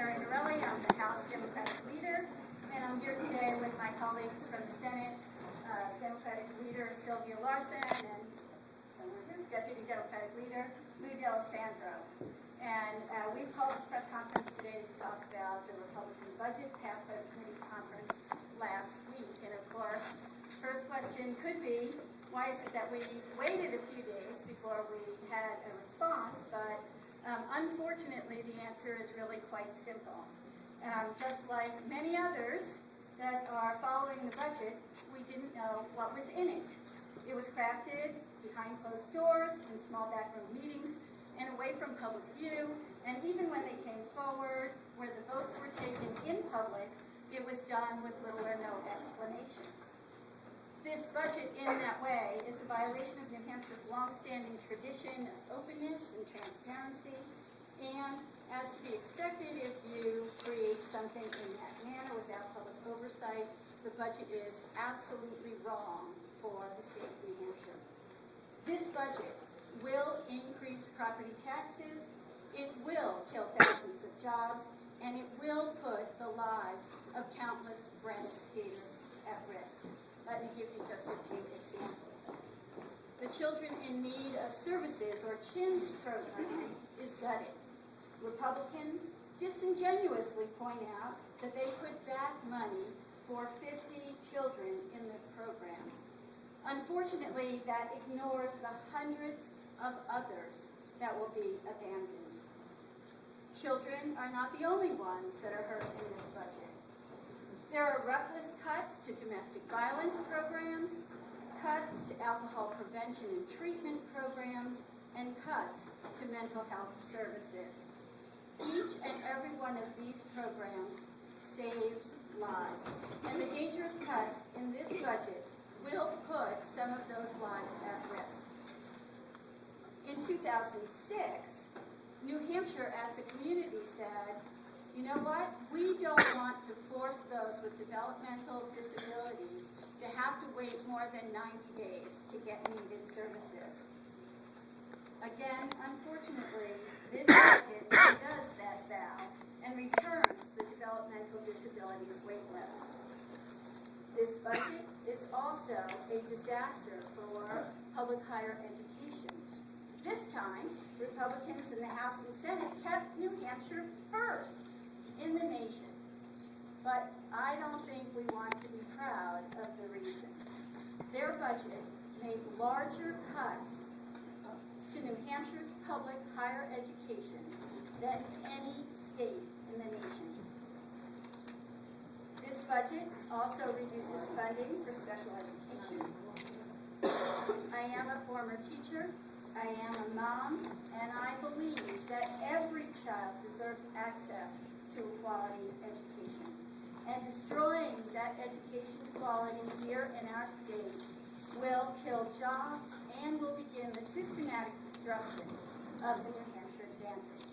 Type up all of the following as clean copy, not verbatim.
Terry Morelli. I'm the House Democratic Leader, and I'm here today with my colleagues from the Senate, Democratic Leader Sylvia Larson and Deputy Democratic Leader Lou D'Alessandro. And we've called this press conference today to talk about the Republican budget passed by the committee conference last week. And of course, first question could be, why is it that we waited a few days before we had a response? But unfortunately, the answer is really quite simple. Just like many others that are following the budget, we didn't know what was in it. It was crafted behind closed doors, in small backroom meetings, and away from public view. And even when they came forward, where the votes were taken in public, it was done with little or no explanation. This budget, in that way, is a violation of New Hampshire's long-standing tradition of openness and transparency. And as to be expected, if you create something in that manner without public oversight, the budget is absolutely wrong for the state of New Hampshire. This budget will increase property taxes, it will kill thousands of jobs, and it will put the lives of countless Granite Staters at risk. Let me give you just a few examples. The Children in Need of Services, or CHINS program, is gutted. Republicans disingenuously point out that they put back money for 50 children in the program. Unfortunately, that ignores the hundreds of others that will be abandoned. Children are not the only ones that are hurt in this budget. There are reckless cuts to domestic violence programs, cuts to alcohol prevention and treatment programs, and cuts to mental health services. Each and every one of these programs saves lives, and the dangerous cuts in this budget will put some of those lives at risk. In 2006, New Hampshire as a community said, you know what, we don't want to force those with developmental disabilities to have to wait more than 90 days to get needed services. Again, unfortunately, this budget does that vow and returns the developmental disabilities wait list. This budget is also a disaster for public higher education. This time, Republicans in the House and Senate kept New Hampshire first in the nation. But I don't think we want to be proud of the reason. Their budget made larger cuts to New Hampshire's public higher education than any state in the nation. This budget also reduces funding for special education. I am a former teacher, I am a mom, and I believe that every child deserves access to a quality education. And destroying that education quality here in our state will kill jobs and will begin the systematic destruction of the New Hampshire advantage.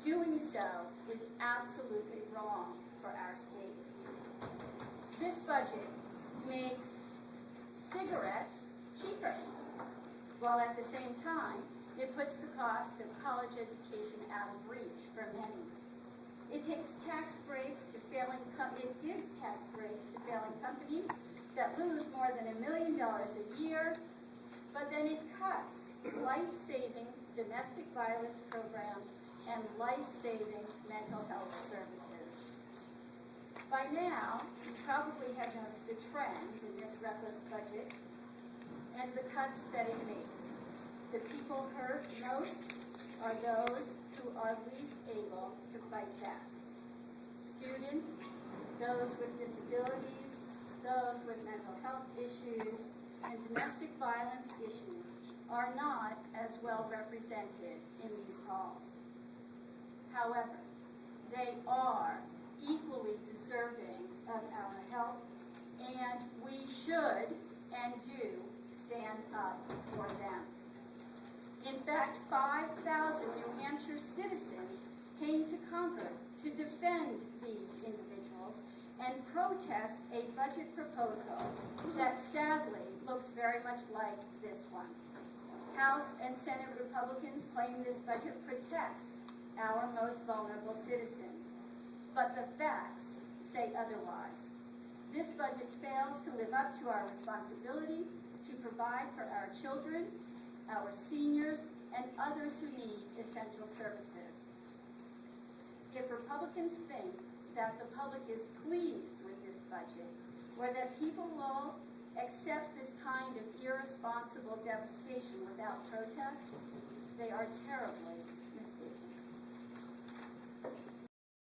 Doing so is absolutely wrong for our state. This budget makes cigarettes cheaper, while at the same time, it puts the cost of college education out of reach for many. It takes tax breaks to it gives tax breaks to failing companies that lose more than $1 million a year, but then it cuts life-saving domestic violence programs and life-saving mental health services. By now, you probably have noticed a trend in this reckless budget and the cuts that it makes. The people hurt most are those who are least able to fight back. Students, those with disabilities, those with mental health issues, and domestic violence issues are not as well represented in these halls. However, they are equally deserving of our help, and we should and do stand up for them. In fact, 5,000 New Hampshire citizens came to Concord to defend these individuals and protest a budget proposal that sadly looks very much like this one. House and Senate Republicans claim this budget protects our most vulnerable citizens. but the facts say otherwise. This budget fails to live up to our responsibility to provide for our children, our seniors, and others who need essential services. If Republicans think that the public is pleased with this budget, or that people will accept this kind of irresponsible devastation without protest, they are terribly mistaken.